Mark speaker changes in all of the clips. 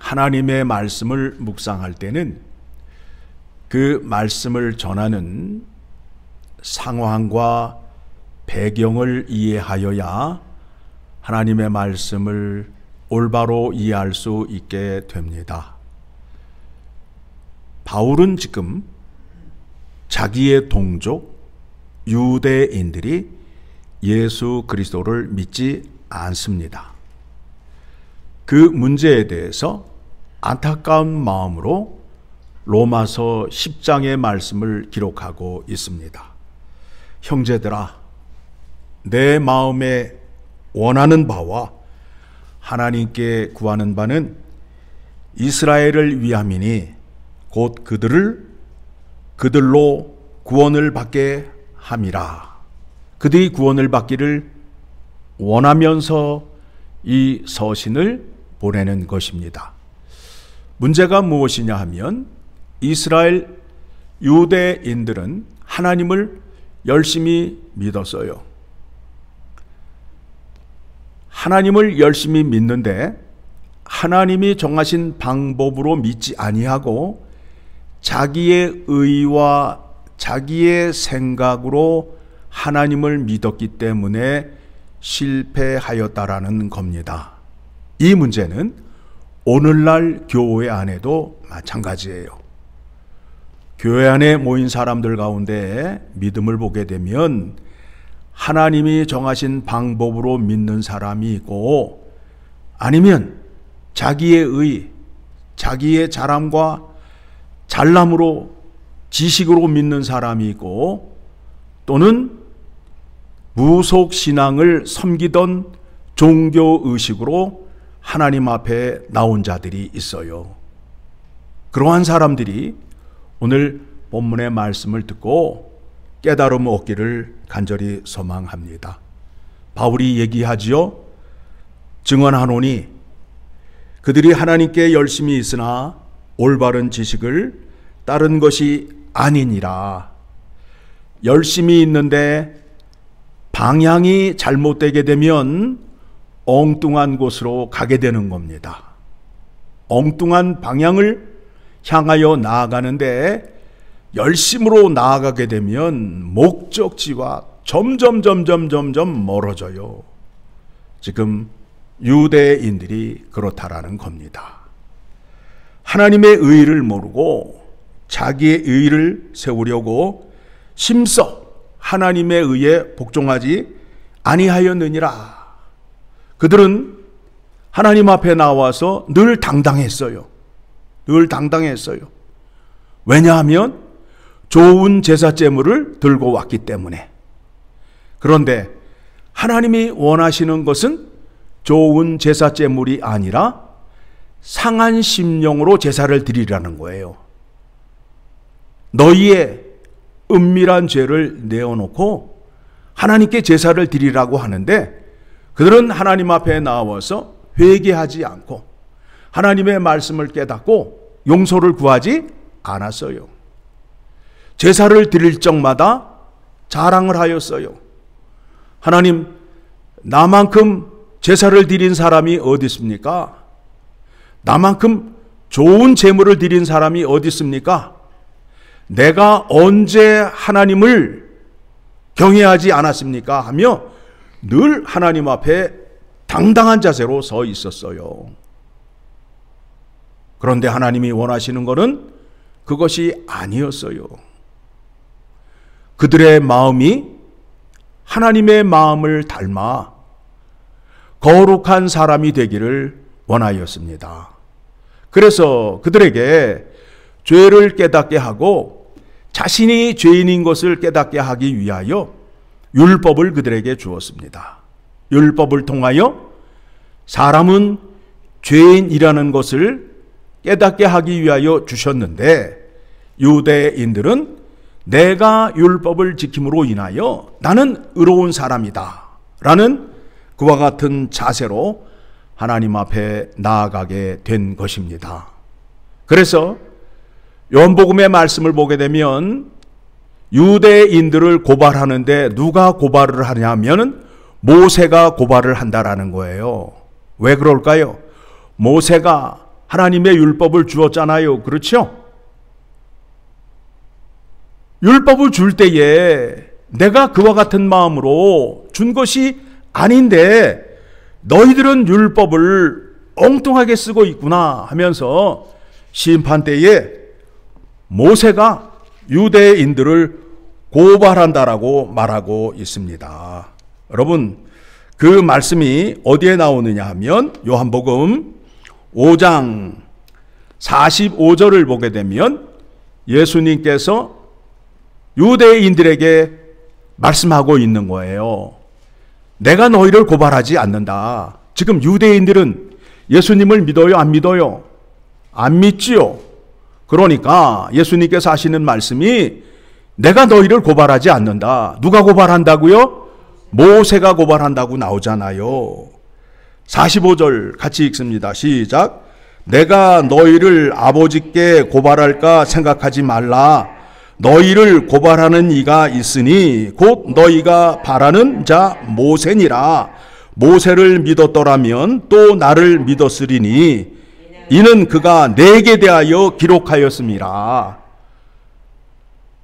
Speaker 1: 하나님의 말씀을 묵상할 때는 그 말씀을 전하는 상황과 배경을 이해하여야 하나님의 말씀을 올바로 이해할 수 있게 됩니다. 바울은 지금 자기의 동족 유대인들이 예수 그리스도를 믿지 않습니다. 그 문제에 대해서 안타까운 마음으로 로마서 10장의 말씀을 기록하고 있습니다. 형제들아, 내 마음에 원하는 바와 하나님께 구하는 바는 이스라엘을 위함이니 곧 그들로 구원을 받게 함이라. 그들이 구원을 받기를 원하면서 이 서신을 보내는 것입니다. 문제가 무엇이냐 하면 이스라엘 유대인들은 하나님을 열심히 믿었어요. 하나님을 열심히 믿는데 하나님이 정하신 방법으로 믿지 아니하고 자기의 의와 자기의 생각으로 하나님을 믿었기 때문에 실패하였다라는 겁니다. 이 문제는 오늘날 교회 안에도 마찬가지예요. 교회 안에 모인 사람들 가운데 믿음을 보게 되면 하나님이 정하신 방법으로 믿는 사람이 있고 아니면 자기의 의, 자기의 자랑과 잘남으로 지식으로 믿는 사람이 있고 또는 무속신앙을 섬기던 종교의식으로 하나님 앞에 나온 자들이 있어요. 그러한 사람들이 오늘 본문의 말씀을 듣고 깨달음 얻기를 간절히 소망합니다. 바울이 얘기하지요. 증언하노니 그들이 하나님께 열심히 있으나 올바른 지식을 따른 것이 아니니라. 열심히 있는데 방향이 잘못되게 되면 엉뚱한 곳으로 가게 되는 겁니다. 엉뚱한 방향을 향하여 나아가는데 열심으로 나아가게 되면 목적지와 점점 멀어져요. 지금 유대인들이 그렇다라는 겁니다. 하나님의 의를 모르고 자기의 의를 세우려고 심서 하나님의 의에 복종하지 아니하였느니라. 그들은 하나님 앞에 나와서 늘 당당했어요. 늘 당당했어요. 왜냐하면 좋은 제사 제물을 들고 왔기 때문에. 그런데 하나님이 원하시는 것은 좋은 제사 제물이 아니라 상한 심령으로 제사를 드리라는 거예요. 너희의 은밀한 죄를 내어놓고 하나님께 제사를 드리라고 하는데 그들은 하나님 앞에 나와서 회개하지 않고 하나님의 말씀을 깨닫고 용서를 구하지 않았어요. 제사를 드릴 적마다 자랑을 하였어요. 하나님, 나만큼 제사를 드린 사람이 어디 있습니까? 나만큼 좋은 제물을 드린 사람이 어디 있습니까? 내가 언제 하나님을 경외하지 않았습니까? 하며 늘 하나님 앞에 당당한 자세로 서 있었어요. 그런데 하나님이 원하시는 것은 그것이 아니었어요. 그들의 마음이 하나님의 마음을 닮아 거룩한 사람이 되기를 원하였습니다. 그래서 그들에게 죄를 깨닫게 하고 자신이 죄인인 것을 깨닫게 하기 위하여 율법을 그들에게 주었습니다. 율법을 통하여 사람은 죄인이라는 것을 깨닫게 하기 위하여 주셨는데 유대인들은 내가 율법을 지킴으로 인하여 나는 의로운 사람이다 라는 그와 같은 자세로 하나님 앞에 나아가게 된 것입니다. 그래서 요한복음의 말씀을 보게 되면 유대인들을 고발하는데 누가 고발을 하냐면 모세가 고발을 한다라는 거예요. 왜 그럴까요? 모세가 하나님의 율법을 주었잖아요. 그렇죠? 율법을 줄 때에 내가 그와 같은 마음으로 준 것이 아닌데 너희들은 율법을 엉뚱하게 쓰고 있구나 하면서 심판 때에 모세가 유대인들을 고발한다라고 말하고 있습니다. 여러분, 그 말씀이 어디에 나오느냐 하면 요한복음 5장 45절을 보게 되면 예수님께서 유대인들에게 말씀하고 있는 거예요. 내가 너희를 고발하지 않는다. 지금 유대인들은 예수님을 믿어요? 안 믿어요? 안 믿지요. 그러니까 예수님께서 하시는 말씀이 내가 너희를 고발하지 않는다. 누가 고발한다고요? 모세가 고발한다고 나오잖아요. 45절 같이 읽습니다. 시작. 내가 너희를 아버지께 고발할까 생각하지 말라. 너희를 고발하는 이가 있으니 곧 너희가 바라는 자 모세니라. 모세를 믿었더라면 또 나를 믿었으리니 이는 그가 내게 대하여 기록하였습니다.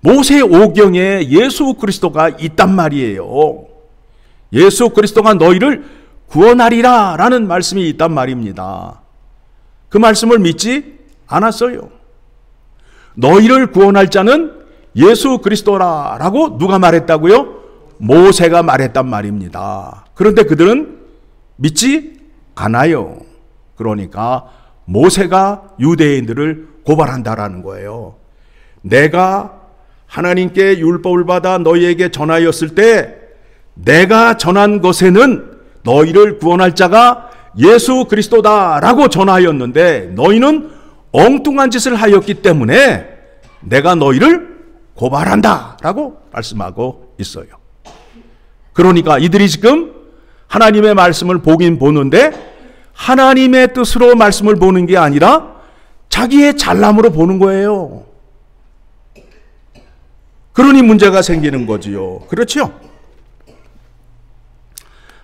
Speaker 1: 모세 오경에 예수 그리스도가 있단 말이에요. 예수 그리스도가 너희를 구원하리라 라는 말씀이 있단 말입니다. 그 말씀을 믿지 않았어요. 너희를 구원할 자는 예수 그리스도라라고 누가 말했다고요? 모세가 말했단 말입니다. 그런데 그들은 믿지 않아요. 그러니까 모세가 유대인들을 고발한다라는 거예요. 내가 하나님께 율법을 받아 너희에게 전하였을 때 내가 전한 것에는 너희를 구원할 자가 예수 그리스도다라고 전하였는데 너희는 엉뚱한 짓을 하였기 때문에 내가 너희를 고발한다라고 말씀하고 있어요. 그러니까 이들이 지금 하나님의 말씀을 보긴 보는데 하나님의 뜻으로 말씀을 보는 게 아니라 자기의 잘남으로 보는 거예요. 그러니 문제가 생기는 거지요. 그렇죠?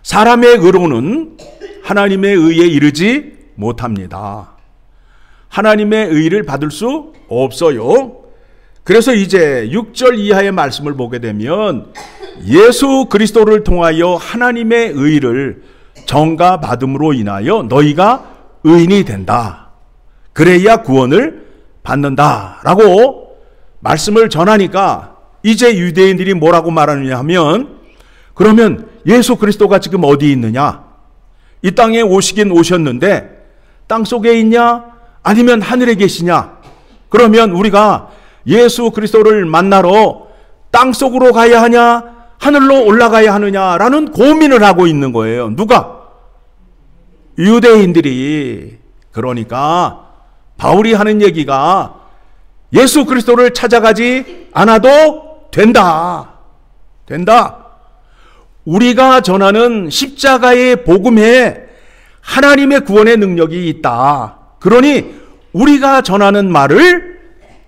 Speaker 1: 사람의 의로는 하나님의 의에 이르지 못합니다. 하나님의 의를 받을 수 없어요. 그래서 이제 6절 이하의 말씀을 보게 되면 예수 그리스도를 통하여 하나님의 의를 전가받음으로 인하여 너희가 의인이 된다. 그래야 구원을 받는다라고 말씀을 전하니까 이제 유대인들이 뭐라고 말하느냐 하면 그러면 예수 그리스도가 지금 어디 있느냐? 이 땅에 오시긴 오셨는데 땅 속에 있냐? 아니면 하늘에 계시냐? 그러면 우리가 예수 그리스도를 만나러 땅 속으로 가야 하냐? 하늘로 올라가야 하느냐라는 고민을 하고 있는 거예요. 누가? 유대인들이. 그러니까 바울이 하는 얘기가 예수 그리스도를 찾아가지 않아도 된다. 우리가 전하는 십자가의 복음에 하나님의 구원의 능력이 있다. 그러니 우리가 전하는 말을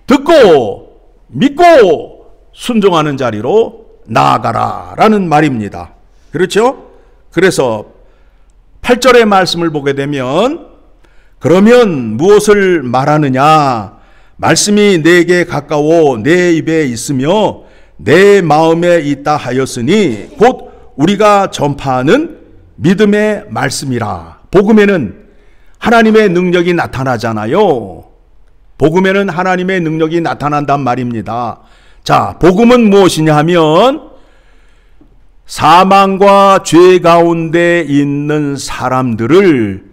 Speaker 1: 듣고 믿고 순종하는 자리로 나아가라라는 말입니다. 그렇죠? 그래서 8절의 말씀을 보게 되면 그러면 무엇을 말하느냐? 말씀이 내게 가까워 내 입에 있으며 내 마음에 있다 하였으니 곧 우리가 전파하는 믿음의 말씀이라. 복음에는 하나님의 능력이 나타나잖아요. 복음에는 하나님의 능력이 나타난단 말입니다. 자, 복음은 무엇이냐 하면 사망과 죄 가운데 있는 사람들을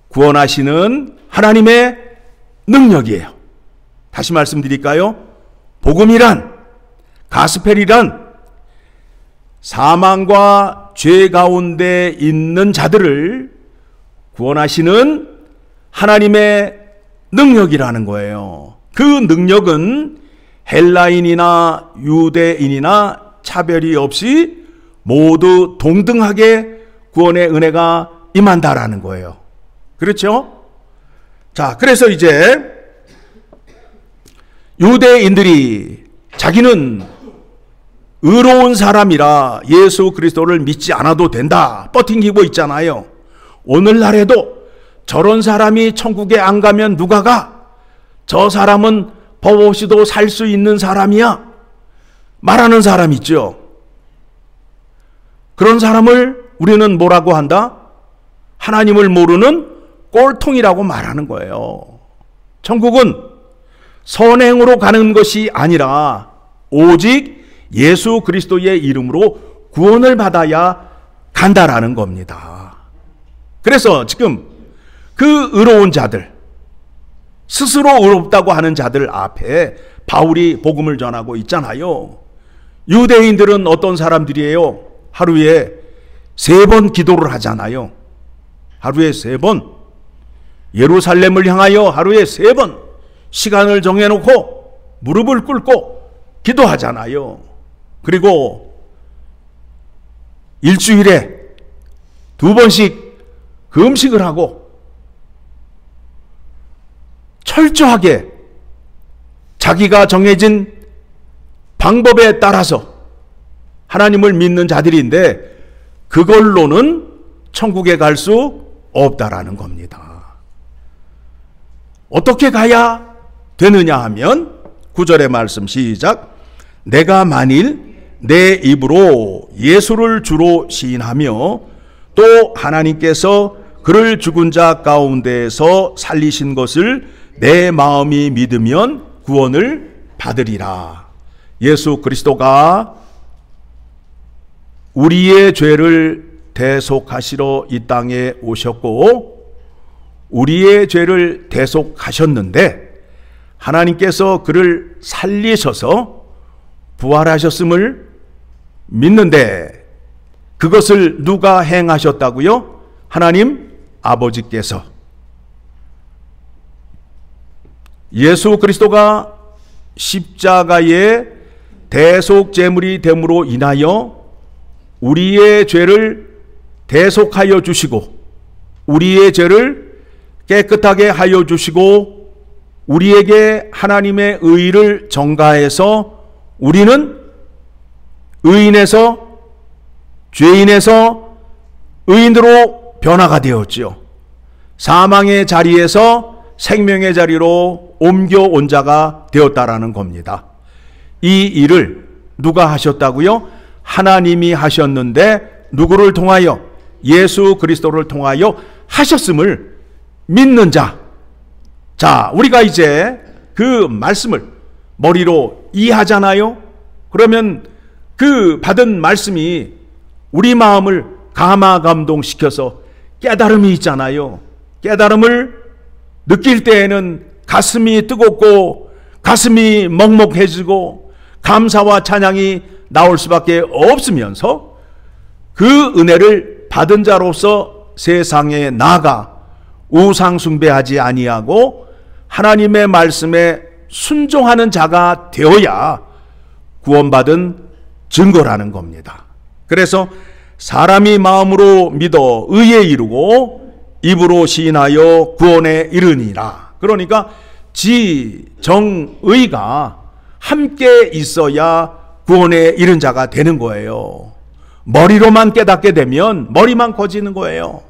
Speaker 1: 구원하시는 하나님의 능력이에요. 다시 말씀드릴까요? 복음이란, 가스펠이란 사망과 죄 가운데 있는 자들을 구원하시는 하나님의 능력이라는 거예요. 그 능력은 헬라인이나 유대인이나 차별이 없이 모두 동등하게 구원의 은혜가 임한다라는 거예요. 그렇죠? 자, 그래서 이제 유대인들이 자기는 의로운 사람이라 예수 그리스도를 믿지 않아도 된다 뻗팅기고 있잖아요. 오늘날에도 저런 사람이 천국에 안 가면 누가 가? 저 사람은 법 없이도 살 수 있는 사람이야. 말하는 사람 있죠. 그런 사람을 우리는 뭐라고 한다? 하나님을 모르는 꼴통이라고 말하는 거예요. 천국은 선행으로 가는 것이 아니라 오직 예수 그리스도의 이름으로 구원을 받아야 간다라는 겁니다. 그래서 지금 그 의로운 자들, 스스로 의롭다고 하는 자들 앞에 바울이 복음을 전하고 있잖아요. 유대인들은 어떤 사람들이에요? 하루에 3번 기도를 하잖아요. 하루에 3번. 예루살렘을 향하여 하루에 3번 시간을 정해놓고 무릎을 꿇고 기도하잖아요. 그리고 일주일에 2번씩 금식을 하고 철저하게 자기가 정해진 방법에 따라서 하나님을 믿는 자들인데 그걸로는 천국에 갈 수 없다라는 겁니다. 어떻게 가야 되느냐 하면 9절의 말씀 시작. 내가 만일 내 입으로 예수를 주로 시인하며 또 하나님께서 그를 죽은 자 가운데에서 살리신 것을 내 마음이 믿으면 구원을 받으리라. 예수 그리스도가 우리의 죄를 대속하시러 이 땅에 오셨고 우리의 죄를 대속하셨는데 하나님께서 그를 살리셔서 부활하셨음을 믿는데 그것을 누가 행하셨다고요? 하나님 아버지께서. 예수 그리스도가 십자가의 대속 제물이 됨으로 인하여 우리의 죄를 대속하여 주시고 우리의 죄를 깨끗하게 하여 주시고 우리에게 하나님의 의를 전가해서 우리는 의인에서 죄인에서 의인으로 변화가 되었지요. 사망의 자리에서 생명의 자리로 옮겨온 자가 되었다라는 겁니다. 이 일을 누가 하셨다고요? 하나님이 하셨는데 누구를 통하여? 예수 그리스도를 통하여 하셨음을 믿는 자. 자, 우리가 이제 그 말씀을 머리로 이해하잖아요. 그러면 그 받은 말씀이 우리 마음을 감화감동시켜서 깨달음이 있잖아요. 깨달음을 느낄 때에는 가슴이 뜨겁고 가슴이 먹먹해지고 감사와 찬양이 나올 수밖에 없으면서 그 은혜를 받은 자로서 세상에 나아가 우상 숭배하지 아니하고 하나님의 말씀에 순종하는 자가 되어야 구원받은 증거라는 겁니다. 그래서 사람이 마음으로 믿어 의에 이르고 입으로 시인하여 구원에 이르니라. 그러니까 지정의가 함께 있어야 구원에 이른 자가 되는 거예요. 머리로만 깨닫게 되면 머리만 커지는 거예요.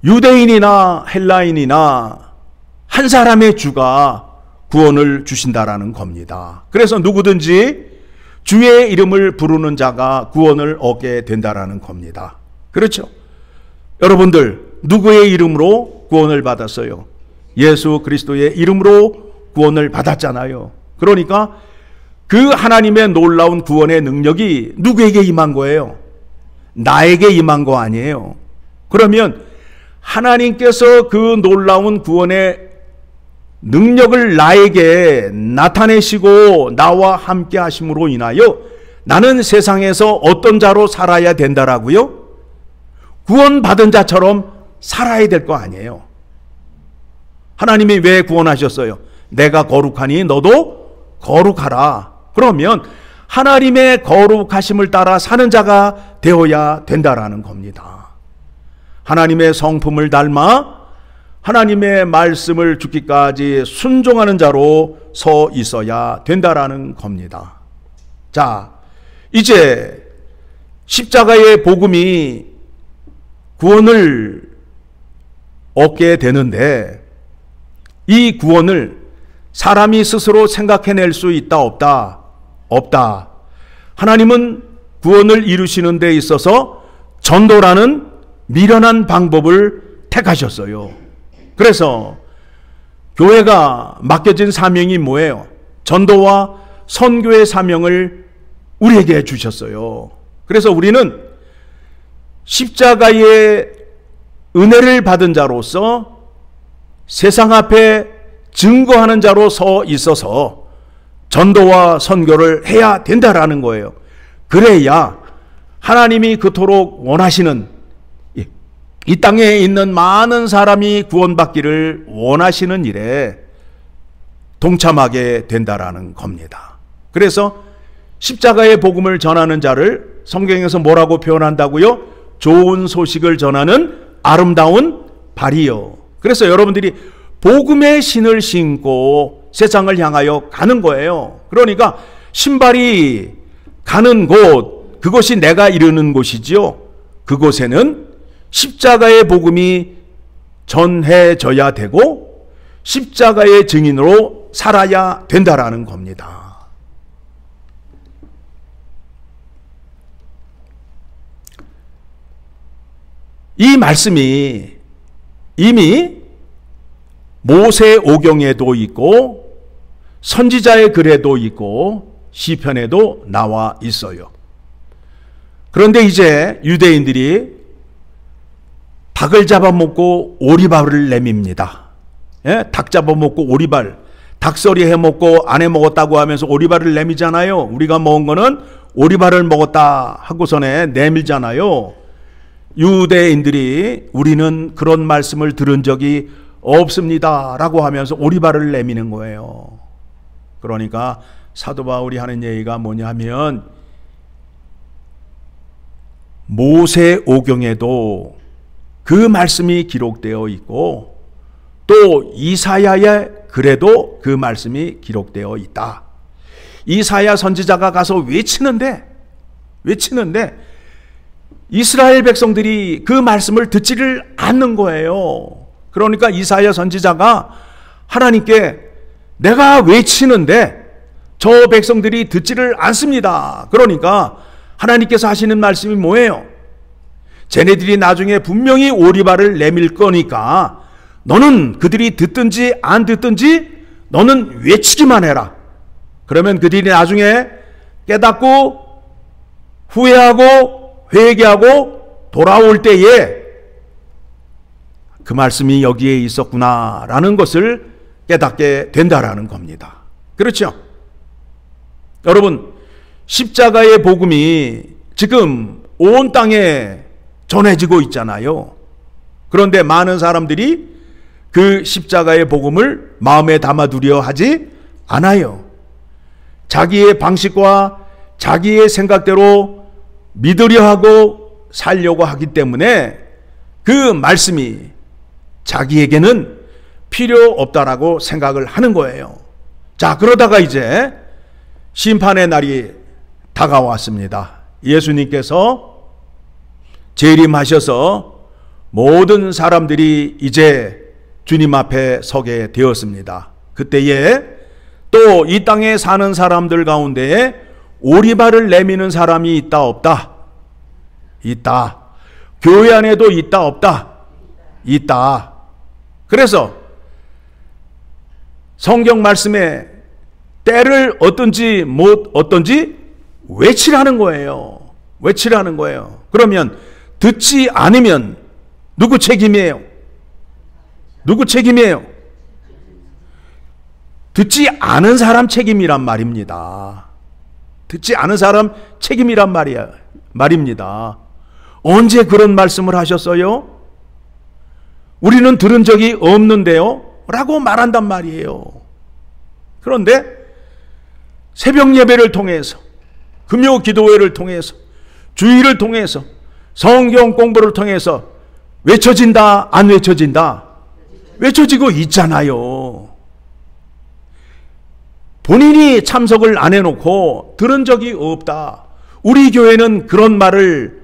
Speaker 1: 유대인이나 헬라인이나 한 사람의 주가 구원을 주신다라는 겁니다. 그래서 누구든지 주의 이름을 부르는 자가 구원을 얻게 된다라는 겁니다. 그렇죠? 여러분들 누구의 이름으로 구원을 받았어요? 예수 그리스도의 이름으로 구원을 받았잖아요. 그러니까 그 하나님의 놀라운 구원의 능력이 누구에게 임한 거예요? 나에게 임한 거 아니에요. 그러면 하나님께서 그 놀라운 구원의 능력을 나에게 나타내시고 나와 함께 하심으로 인하여 나는 세상에서 어떤 자로 살아야 된다라고요? 구원받은 자처럼 살아야 될 거 아니에요. 하나님이 왜 구원하셨어요? 내가 거룩하니 너도 거룩하라. 그러면 하나님의 거룩하심을 따라 사는 자가 되어야 된다라는 겁니다. 하나님의 성품을 닮아 하나님의 말씀을 죽기까지 순종하는 자로 서 있어야 된다라는 겁니다. 자, 이제 십자가의 복음이 구원을 얻게 되는데 이 구원을 사람이 스스로 생각해낼 수 있다 없다? 없다. 하나님은 구원을 이루시는 데 있어서 전도라는 미련한 방법을 택하셨어요. 그래서 교회가 맡겨진 사명이 뭐예요? 전도와 선교의 사명을 우리에게 주셨어요. 그래서 우리는 십자가의 은혜를 받은 자로서 세상 앞에 증거하는 자로 서 있어서 전도와 선교를 해야 된다라는 거예요. 그래야 하나님이 그토록 원하시는 이 땅에 있는 많은 사람이 구원받기를 원하시는 일에 동참하게 된다라는 겁니다. 그래서 십자가의 복음을 전하는 자를 성경에서 뭐라고 표현한다고요? 좋은 소식을 전하는 아름다운 발이요. 그래서 여러분들이 복음의 신을 신고 세상을 향하여 가는 거예요. 그러니까 신발이 가는 곳, 그것이 내가 이르는 곳이지요. 그곳에는 십자가의 복음이 전해져야 되고 십자가의 증인으로 살아야 된다라는 겁니다. 이 말씀이 이미 모세오경에도 있고 선지자의 글에도 있고 시편에도 나와 있어요. 그런데 이제 유대인들이 닭을 잡아먹고 오리발을 내밉니다. 예? 닭 잡아먹고 오리발, 닭서리 해먹고 안 해먹었다고 하면서 오리발을 내미잖아요. 우리가 먹은 거는 오리발을 먹었다 하고서는 내밀잖아요. 유대인들이 우리는 그런 말씀을 들은 적이 없습니다 라고 하면서 오리발을 내미는 거예요. 그러니까 사도 바울이 하는 얘기가 뭐냐면 모세오경에도 그 말씀이 기록되어 있고 또 이사야의 글에도 그 말씀이 기록되어 있다. 이사야 선지자가 가서 외치는데 이스라엘 백성들이 그 말씀을 듣지를 않는 거예요. 그러니까 이사야 선지자가 하나님께 내가 외치는데 저 백성들이 듣지를 않습니다. 그러니까 하나님께서 하시는 말씀이 뭐예요? 쟤네들이 나중에 분명히 오리발을 내밀 거니까 너는 그들이 듣든지 안 듣든지 너는 외치기만 해라. 그러면 그들이 나중에 깨닫고 후회하고 회개하고 돌아올 때에 그 말씀이 여기에 있었구나라는 것을 깨닫게 된다라는 겁니다. 그렇죠? 여러분, 십자가의 복음이 지금 온 땅에 전해지고 있잖아요. 그런데 많은 사람들이 그 십자가의 복음을 마음에 담아두려 하지 않아요. 자기의 방식과 자기의 생각대로 믿으려 하고 살려고 하기 때문에 그 말씀이 자기에게는 필요 없다라고 생각을 하는 거예요. 자, 그러다가 이제 심판의 날이 다가왔습니다. 예수님께서 재림하셔서 모든 사람들이 이제 주님 앞에 서게 되었습니다. 그때에 또 이 땅에 사는 사람들 가운데에 오리발을 내미는 사람이 있다 없다? 있다. 교회 안에도 있다 없다? 있다. 그래서 성경 말씀에 때를 얻든지 못 얻든지 외치라는 거예요. 외치라는 거예요. 그러면 듣지 않으면 누구 책임이에요? 누구 책임이에요? 듣지 않은 사람 책임이란 말입니다. 듣지 않은 사람 책임이란 말입니다. 언제 그런 말씀을 하셨어요? 우리는 들은 적이 없는데요? 라고 말한단 말이에요. 그런데 새벽 예배를 통해서, 금요 기도회를 통해서, 주일을 통해서, 성경 공부를 통해서 외쳐진다, 안 외쳐진다? 외쳐지고 있잖아요. 본인이 참석을 안 해놓고 들은 적이 없다. 우리 교회는 그런 말을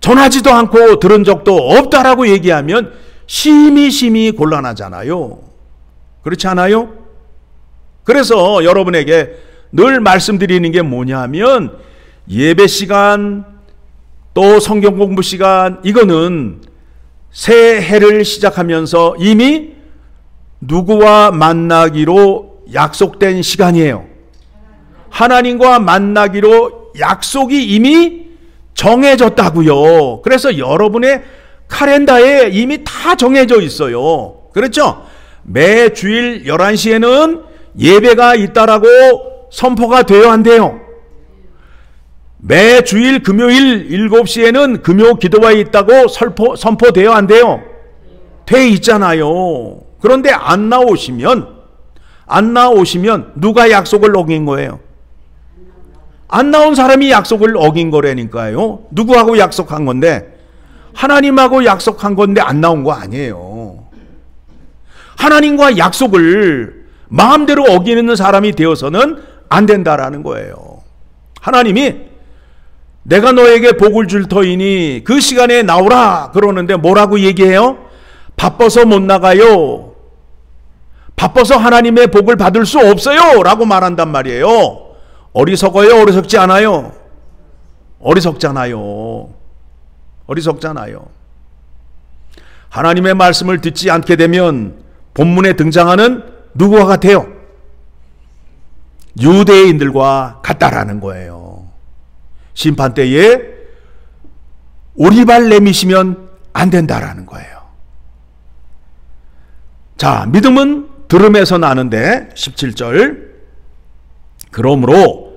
Speaker 1: 전하지도 않고 들은 적도 없다라고 얘기하면 심히 곤란하잖아요. 그렇지 않아요? 그래서 여러분에게 늘 말씀드리는 게 뭐냐면 예배 시간 또 성경 공부 시간 이거는 새 해를 시작하면서 이미 누구와 만나기로 약속된 시간이에요. 하나님과 만나기로 약속이 이미 정해졌다고요. 그래서 여러분의 카렌다에 이미 다 정해져 있어요. 그렇죠? 매 주일 11시에는 예배가 있다라고 선포가 돼요, 안 돼요? 매 주일 금요일 7시에는 금요 기도가 있다고 선포돼요, 안 돼요? 돼 있잖아요. 그런데 안 나오시면 누가 약속을 어긴 거예요? 안 나온 사람이 약속을 어긴 거라니까요. 누구하고 약속한 건데? 하나님하고 약속한 건데 안 나온 거 아니에요. 하나님과 약속을 마음대로 어기는 사람이 되어서는 안 된다라는 거예요. 하나님이 내가 너에게 복을 줄 터이니 그 시간에 나오라 그러는데 뭐라고 얘기해요? 바빠서 못 나가요. 바빠서 하나님의 복을 받을 수 없어요 라고 말한단 말이에요. 어리석어요? 어리석지 않아요? 어리석잖아요. 하나님의 말씀을 듣지 않게 되면 본문에 등장하는 누구와 같아요? 유대인들과 같다라는 거예요. 심판 때에 오리발 내미시면 안 된다라는 거예요. 자, 믿음은 들음에서 나는데 17절 그러므로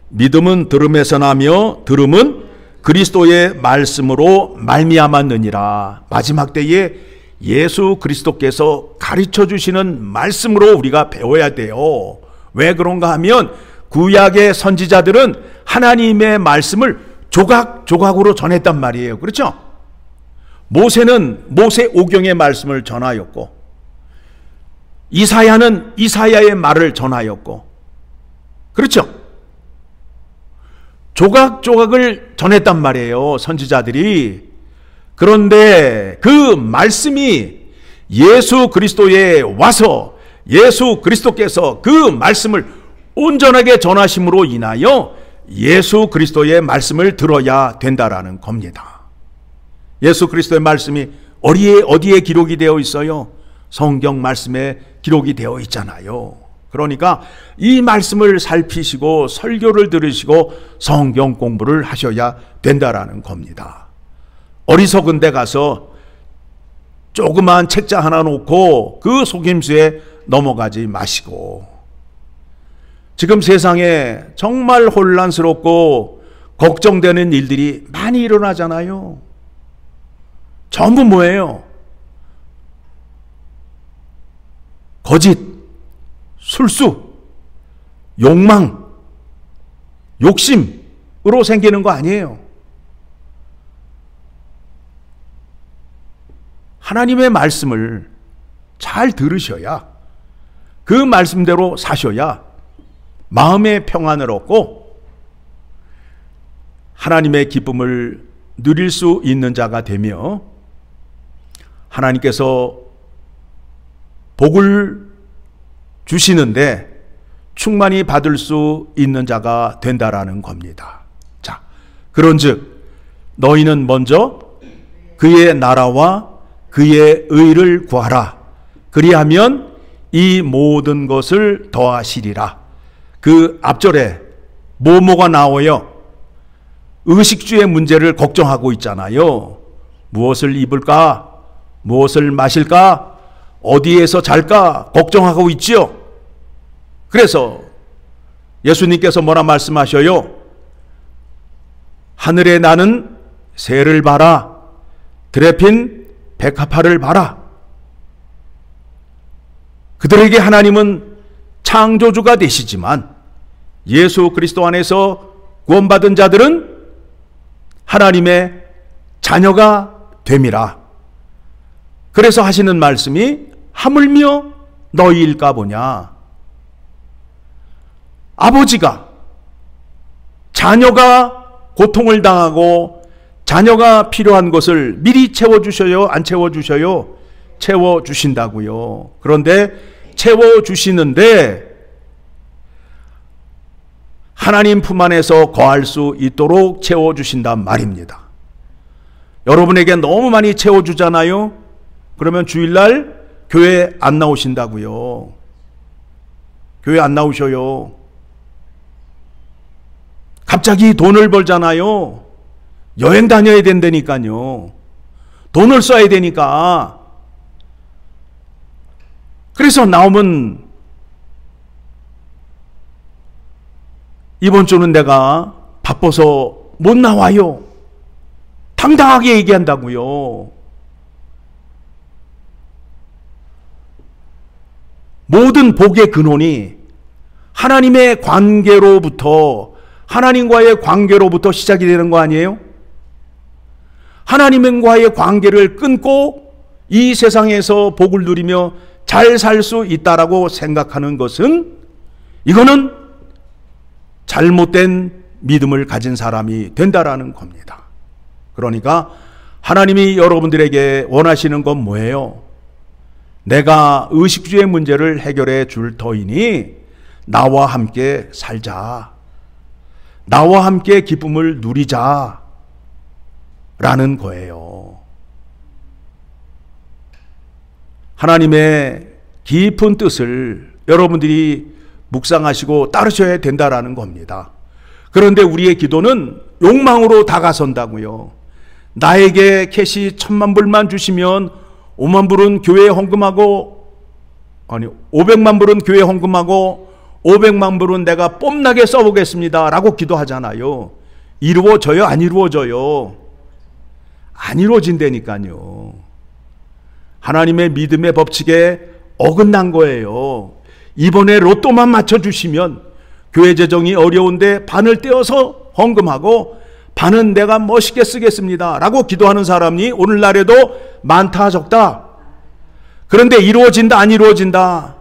Speaker 1: 믿음은 들음에서 나며 들음은 그리스도의 말씀으로 말미암았느니라. 마지막 때에 예수 그리스도께서 가르쳐 주시는 말씀으로 우리가 배워야 돼요. 왜 그런가 하면 구약의 선지자들은 하나님의 말씀을 조각조각으로 전했단 말이에요. 그렇죠? 모세는 모세 오경의 말씀을 전하였고 이사야는 이사야의 말을 전하였고 그렇죠? 조각조각을 전했단 말이에요. 선지자들이. 그런데 그 말씀이 예수 그리스도에 와서 예수 그리스도께서 그 말씀을 온전하게 전하심으로 인하여 예수 그리스도의 말씀을 들어야 된다라는 겁니다. 예수 그리스도의 말씀이 어디에 기록이 되어 있어요? 성경 말씀에 기록이 되어 있잖아요. 그러니까 이 말씀을 살피시고 설교를 들으시고 성경 공부를 하셔야 된다라는 겁니다. 어리석은 데 가서 조그만 책자 하나 놓고 그 속임수에 넘어가지 마시고 지금 세상에 정말 혼란스럽고 걱정되는 일들이 많이 일어나잖아요. 전부 뭐예요? 거짓, 술수, 욕망, 욕심으로 생기는 거 아니에요. 하나님의 말씀을 잘 들으셔야 그 말씀대로 사셔야 마음의 평안을 얻고 하나님의 기쁨을 누릴 수 있는 자가 되며 하나님께서 복을 주시는데 충만히 받을 수 있는 자가 된다라는 겁니다. 자, 그런즉 너희는 먼저 그의 나라와 그의 의를 구하라. 그리하면 이 모든 것을 더하시리라. 그 앞절에 뭐가 나와요? 의식주의 문제를 걱정하고 있잖아요. 무엇을 입을까? 무엇을 마실까? 어디에서 잘까? 걱정하고 있지요. 그래서 예수님께서 뭐라 말씀하셔요? 하늘에 나는 새를 봐라. 들에 핀 백합화를 봐라. 그들에게 하나님은 창조주가 되시지만 예수 그리스도 안에서 구원받은 자들은 하나님의 자녀가 됨이라. 그래서 하시는 말씀이 하물며 너희일까 보냐. 아버지가 자녀가 고통을 당하고 자녀가 필요한 것을 미리 채워주셔요? 안 채워주셔요? 채워주신다고요. 그런데 채워주시는데 하나님 품 안에서 거할 수 있도록 채워주신단 말입니다. 여러분에게 너무 많이 채워주잖아요? 그러면 주일날 교회 안 나오신다고요. 교회 안 나오셔요. 갑자기 돈을 벌잖아요. 여행 다녀야 된다니까요. 돈을 써야 되니까. 그래서 나오면 이번 주는 내가 바빠서 못 나와요. 당당하게 얘기한다고요. 모든 복의 근원이 하나님의 관계로부터, 하나님과의 관계로부터 시작이 되는 거 아니에요? 하나님과의 관계를 끊고 이 세상에서 복을 누리며 잘 살 수 있다라고 생각하는 것은, 이거는 잘못된 믿음을 가진 사람이 된다라는 겁니다. 그러니까 하나님이 여러분들에게 원하시는 건 뭐예요? 내가 의식주의 문제를 해결해 줄 터이니 나와 함께 살자. 나와 함께 기쁨을 누리자. 라는 거예요. 하나님의 깊은 뜻을 여러분들이 묵상하시고 따르셔야 된다라는 겁니다. 그런데 우리의 기도는 욕망으로 다가선다고요. 나에게 캐시 1,000만 불만 주시면 5만 불은 교회에 헌금하고, 아니 500만 불은 교회에 헌금하고 500만 불은 내가 뽐나게 써보겠습니다 라고 기도하잖아요. 이루어져요? 안 이루어져요? 안 이루어진다니까요. 하나님의 믿음의 법칙에 어긋난 거예요. 이번에 로또만 맞춰주시면 교회 재정이 어려운데 반을 떼어서 헌금하고 반은 내가 멋있게 쓰겠습니다 라고 기도하는 사람이 오늘날에도 많다 적다. 그런데 이루어진다 안 이루어진다?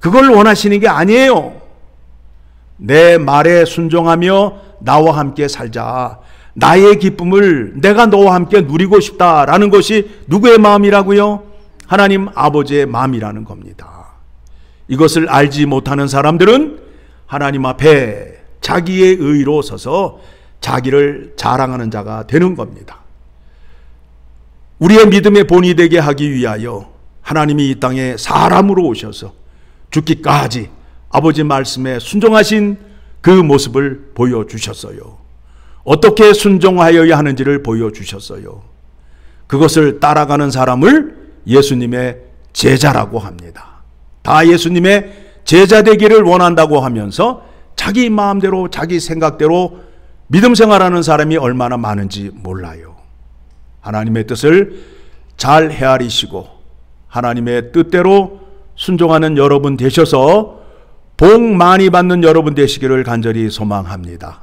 Speaker 1: 그걸 원하시는 게 아니에요. 내 말에 순종하며 나와 함께 살자. 나의 기쁨을 내가 너와 함께 누리고 싶다라는 것이 누구의 마음이라고요? 하나님 아버지의 마음이라는 겁니다. 이것을 알지 못하는 사람들은 하나님 앞에 자기의 의로 서서 자기를 자랑하는 자가 되는 겁니다. 우리의 믿음의 본이 되게 하기 위하여 하나님이 이 땅에 사람으로 오셔서 죽기까지 아버지 말씀에 순종하신 그 모습을 보여주셨어요. 어떻게 순종하여야 하는지를 보여주셨어요. 그것을 따라가는 사람을 예수님의 제자라고 합니다. 다 예수님의 제자 되기를 원한다고 하면서 자기 마음대로 자기 생각대로 믿음 생활하는 사람이 얼마나 많은지 몰라요. 하나님의 뜻을 잘 헤아리시고 하나님의 뜻대로 순종하는 여러분 되셔서 복 많이 받는 여러분 되시기를 간절히 소망합니다.